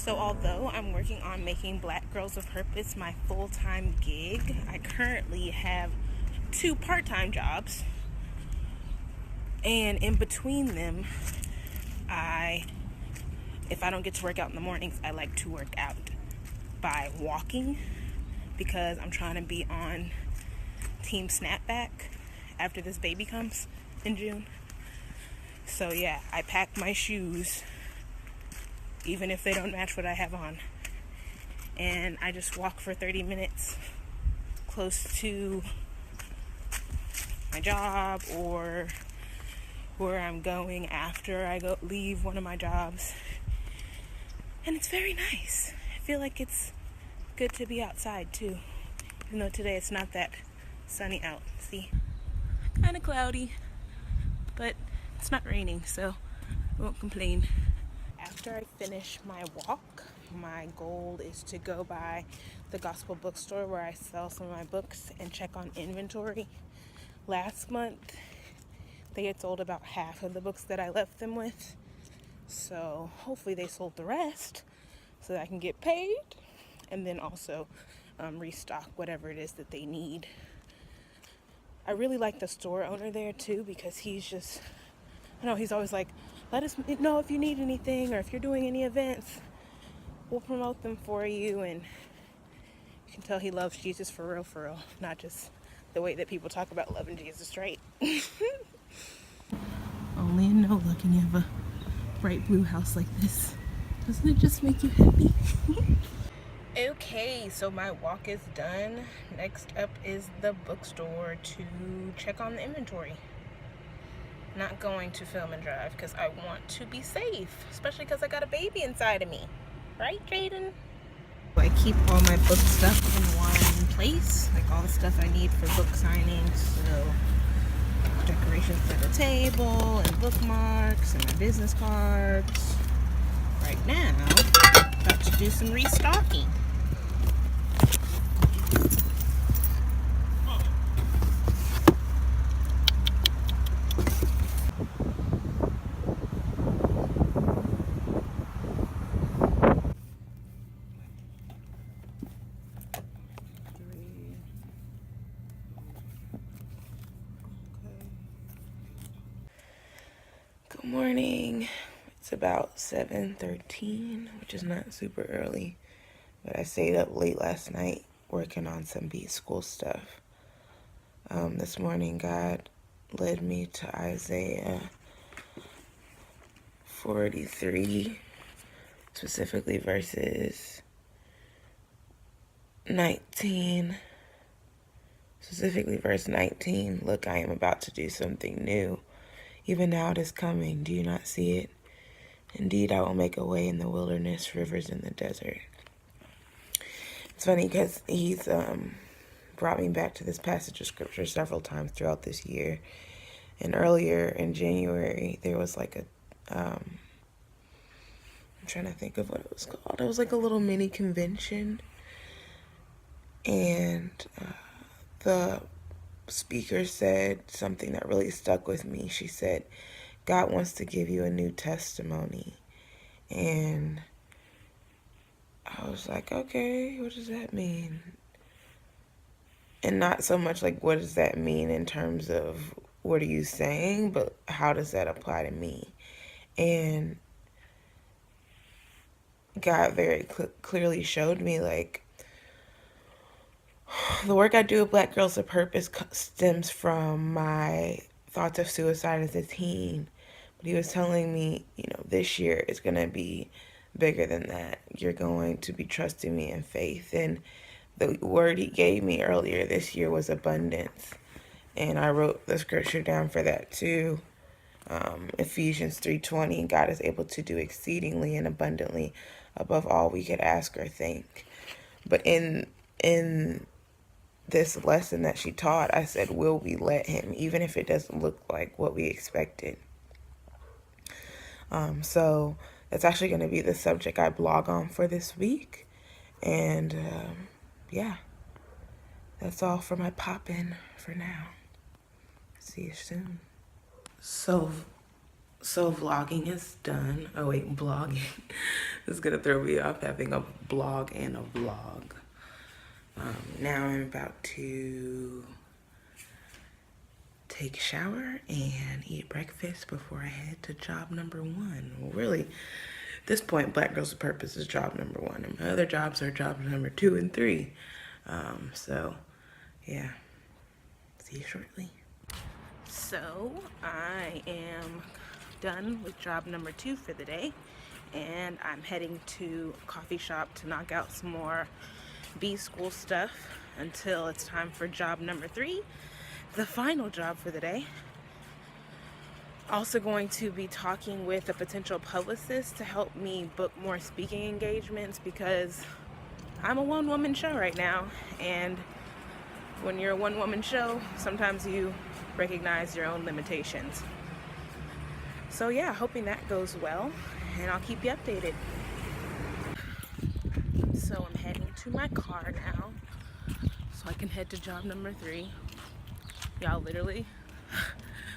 So although I'm working on making Black Girls of Purpose my full-time gig, I currently have 2 part-time jobs. And in between them, if I don't get to work out in the mornings, I like to work out by walking because I'm trying to be on Team Snapback after this baby comes in June. So yeah, I pack my shoes even if they don't match what I have on. And I just walk for 30 minutes close to my job or where I'm going after I leave one of my jobs. And it's very nice. I feel like it's good to be outside too. Even though today it's not that sunny out. See? Kind of cloudy, but it's not raining, so I won't complain. After I finish my walk, my goal is to go by the Gospel Bookstore where I sell some of my books and check on inventory. Last month, they had sold about half of the books that I left them with. So hopefully they sold the rest so that I can get paid and then also restock whatever it is that they need. I really like the store owner there too because he's always like, let us know if you need anything or if you're doing any events. We'll promote them for you. And you can tell he loves Jesus for real, not just the way that people talk about loving Jesus, right? Only in NOLA can you have a bright blue house like this. Doesn't it just make you happy? Okay, so my walk is done. Next up is the bookstore to check on the inventory. Not going to film and drive because I want to be safe, especially because I got a baby inside of me. Right, Jaden? I keep all my book stuff in one place, like all the stuff I need for book signings. So decorations for the table and bookmarks and my business cards. Right now, about to do some restocking. Good morning. It's about 7:13, which is not super early, but I stayed up late last night working on some Beat School stuff. This morning, God led me to Isaiah 43, specifically verses 19. Specifically verse 19, look, I am about to do something new. Even now it is coming. Do you not see it? Indeed, I will make a way in the wilderness, rivers in the desert. It's funny because he's brought me back to this passage of scripture several times throughout this year. And earlier in January, there was like I'm trying to think of what it was called. It was like a little mini convention. And the speaker said something that really stuck with me. She said, God wants to give you a new testimony. And I was like, okay, what does that mean? And not so much like, what does that mean in terms of what are you saying, but how does that apply to me? And God very clearly showed me, like, the work I do with Black Girls of Purpose stems from my thoughts of suicide as a teen. But he was telling me, this year is going to be bigger than that. You're going to be trusting me in faith. And the word he gave me earlier this year was abundance. And I wrote the scripture down for that too. Ephesians 3:20, God is able to do exceedingly and abundantly above all we could ask or think. But in this lesson that she taught, I said, will we let him, even if it doesn't look like what we expected? So that's actually going to be the subject I blog on for this week. And yeah, that's all for my pop-in for now. See you soon. So So vlogging is done. Oh wait, blogging. This is gonna throw me off having a blog and a vlog. Now I'm about to take a shower and eat breakfast before I head to job number one. Well, really, at this point, Black Girls with Purpose is job number one, and my other jobs are jobs number 2 and 3. So yeah, see you shortly. So I am done with job number 2 for the day, and I'm heading to a coffee shop to knock out some more B-School stuff until it's time for job number 3, the final job for the day. Also going to be talking with a potential publicist to help me book more speaking engagements, because I'm a one-woman show right now, and when you're a one-woman show, sometimes you recognize your own limitations. So yeah, hoping that goes well, and I'll keep you updated. So I'm heading to my car now so I can head to job number 3. Y'all, literally,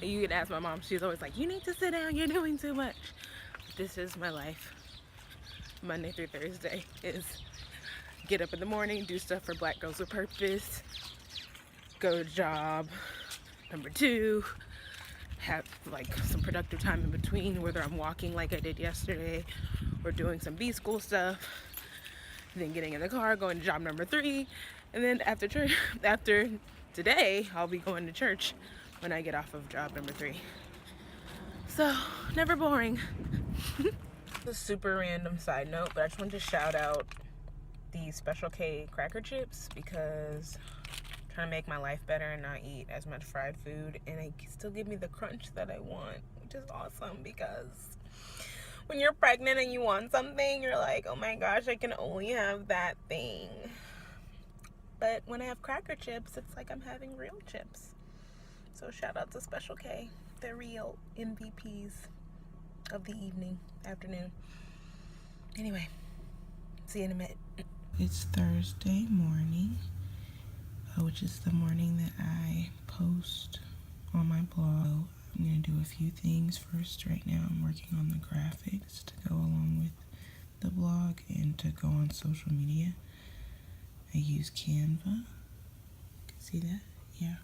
you can ask my mom, she's always like, you need to sit down, you're doing too much. This is my life. Monday through Thursday is get up in the morning, do stuff for Black Girls with Purpose, go to job number 2, have like some productive time in between, whether I'm walking like I did yesterday or doing some B-School stuff, then getting in the car, going to job number 3, and then after church, after today, I'll be going to church when I get off of job number 3. So, never boring. A super random side note, but I just wanted to shout out the Special K cracker chips, because I'm trying to make my life better and not eat as much fried food, and they still give me the crunch that I want, which is awesome, because when you're pregnant and you want something, you're like, oh my gosh, I can only have that thing. But when I have cracker chips, it's like I'm having real chips. So shout out to Special K. They're real MVPs of the evening, afternoon. Anyway, see you in a minute. It's Thursday morning, which is the morning that I post on my blog. I'm going to do a few things first. Right now I'm working on the graphics to go along with the blog and to go on social media. I use Canva. You can see that? Yeah.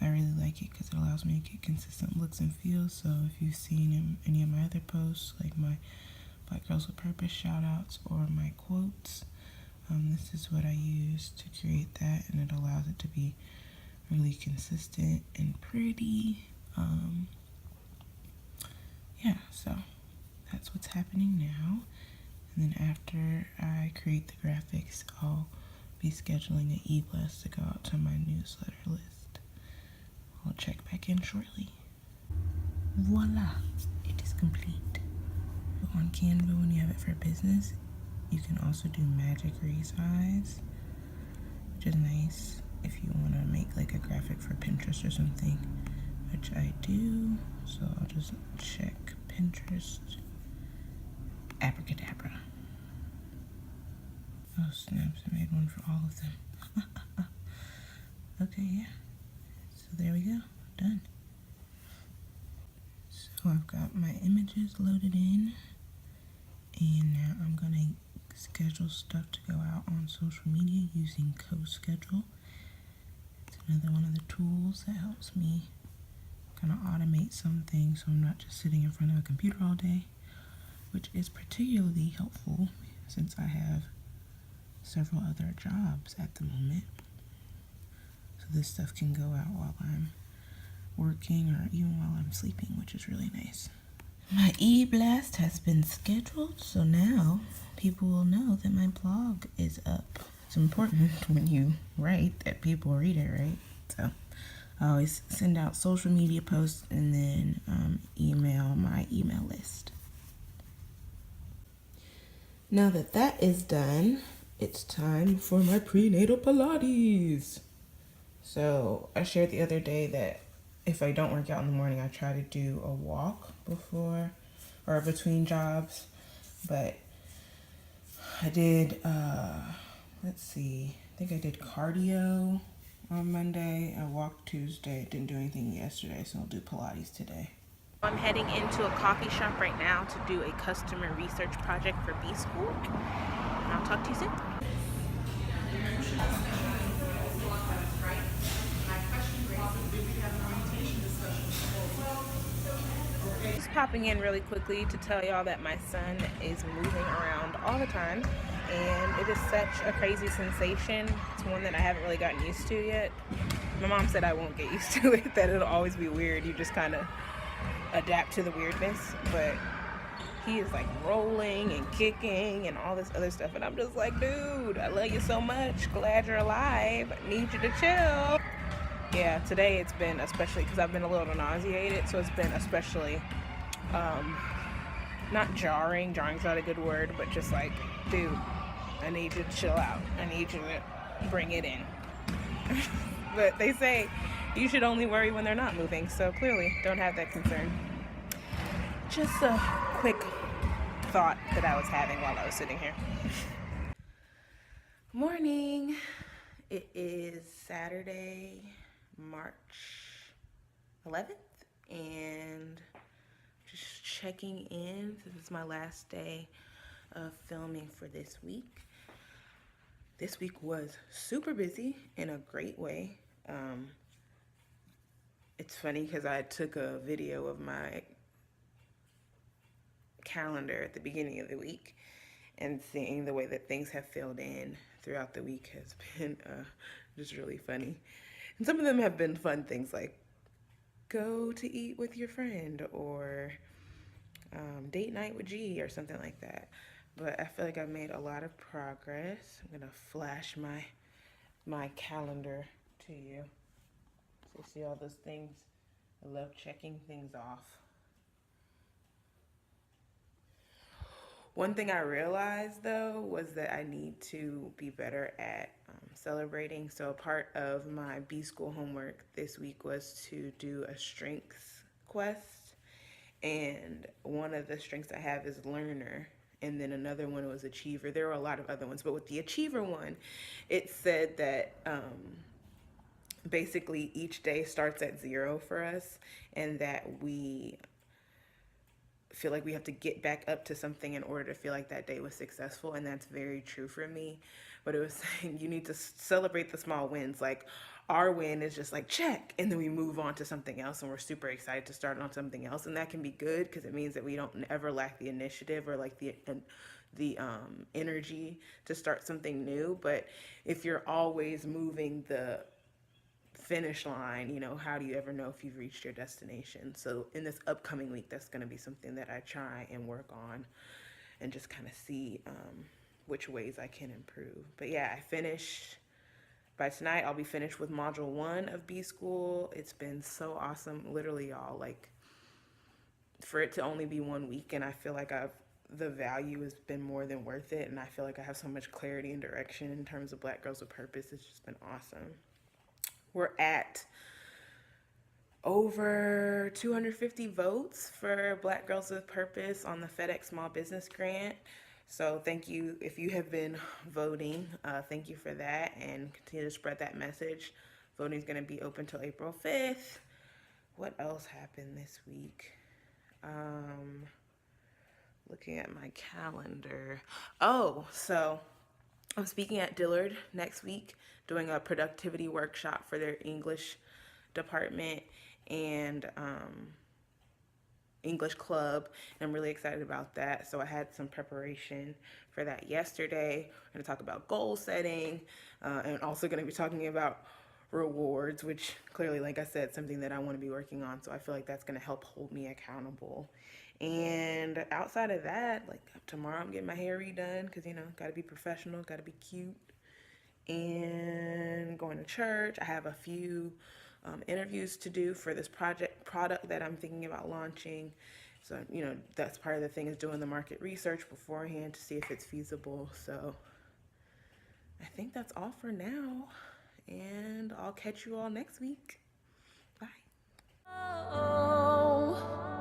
I really like it because it allows me to get consistent looks and feels. So if you've seen any of my other posts, like my Black Girls with Purpose shout outs or my quotes, this is what I use to create that, and it allows it to be really consistent and pretty. Yeah, so that's what's happening now. And then after I create the graphics, I'll be scheduling an e-blast to go out to my newsletter list. I'll check back in shortly. Voila, it is complete. On Canva, when you have it for business, you can also do magic resize, which is nice if you want to make like a graphic for Pinterest or something, which I do. So I'll just check Pinterest. Abracadabra. Oh snaps, I made one for all of them. Okay, yeah. So there we go, done. So I've got my images loaded in, and now I'm gonna schedule stuff to go out on social media using CoSchedule. It's another one of the tools that helps me kind of automate some things so I'm not just sitting in front of a computer all day, which is particularly helpful since I have several other jobs at the moment. So this stuff can go out while I'm working or even while I'm sleeping, which is really nice. My e-blast has been scheduled, so now people will know that my blog is up. It's important when you write that people read it, right? So I always send out social media posts and then email my email list. Now that that is done, it's time for my prenatal Pilates. So I shared the other day that if I don't work out in the morning, I try to do a walk before or between jobs. But I did, let's see, I think I did cardio on Monday. I walked Tuesday. Didn't do anything yesterday, so I'll do Pilates today. I'm heading into a coffee shop right now to do a customer research project for B School. And I'll talk to you soon. Just popping in really quickly to tell y'all that my son is moving around all the time, and it is such a crazy sensation. It's one that I haven't really gotten used to yet. My mom said I won't get used to it, that it'll always be weird. You just kind of adapt to the weirdness, but he is like rolling and kicking and all this other stuff, and I'm just like, dude, I love you so much, glad you're alive, need you to chill. Yeah, today it's been, especially because I've been a little nauseated, so it's been especially not jarring's not a good word, but just like, dude, I need you to chill out, I need you to bring it in. But they say you should only worry when they're not moving, so clearly don't have that concern. Just a quick thought that I was having while I was sitting here. Morning. It is Saturday, March 11th, and just checking in. This is my last day of filming for this week. This week was super busy in a great way. It's funny because I took a video of my calendar at the beginning of the week, and seeing the way that things have filled in throughout the week has been just really funny. And some of them have been fun things like go to eat with your friend, or date night with G, or something like that. But I feel like I've made a lot of progress. I'm gonna flash my calendar to you. So you see all those things. I love checking things off. One thing I realized though was that I need to be better at celebrating. So a part of my B School homework this week was to do a strengths quest. And one of the strengths I have is learner. And then another one was achiever. There were a lot of other ones, but with the achiever one, it said that basically each day starts at 0 for us, and that we feel like we have to get back up to something in order to feel like that day was successful. And that's very true for me. But it was saying you need to celebrate the small wins. Like, our win is just like check, and then we move on to something else, and we're super excited to start on something else. And that can be good because it means that we don't ever lack the initiative or like the energy to start something new. But if you're always moving the finish line, you know, how do you ever know if you've reached your destination? So in this upcoming week, that's going to be something that I try and work on, and just kind of see which ways I can improve. But yeah, I finished. By tonight, I'll be finished with module 1 of B School. It's been so awesome, literally, y'all. Like, for it to only be 1 week, and I feel like the value has been more than worth it, and I feel like I have so much clarity and direction in terms of Black Girls with Purpose. It's just been awesome. We're at over 250 votes for Black Girls with Purpose on the FedEx Small Business Grant. So thank you if you have been voting. Thank you for that, and continue to spread that message. Voting is going to be open till April 5th. What else happened this week? Looking at my calendar. Oh, so I'm speaking at Dillard next week, doing a productivity workshop for their English department and English club. And I'm really excited about that. So I had some preparation for that yesterday. I'm going to talk about goal setting, and also going to be talking about rewards, which clearly, like I said, something that I want to be working on. So I feel like that's going to help hold me accountable. And outside of that, like tomorrow I'm getting my hair redone because, you know, got to be professional, got to be cute, and going to church. I have a few interviews to do for this product that I'm thinking about launching. So, you know, that's part of the thing, is doing the market research beforehand to see if it's feasible. So I think that's all for now, and I'll catch you all next week. Bye. Oh.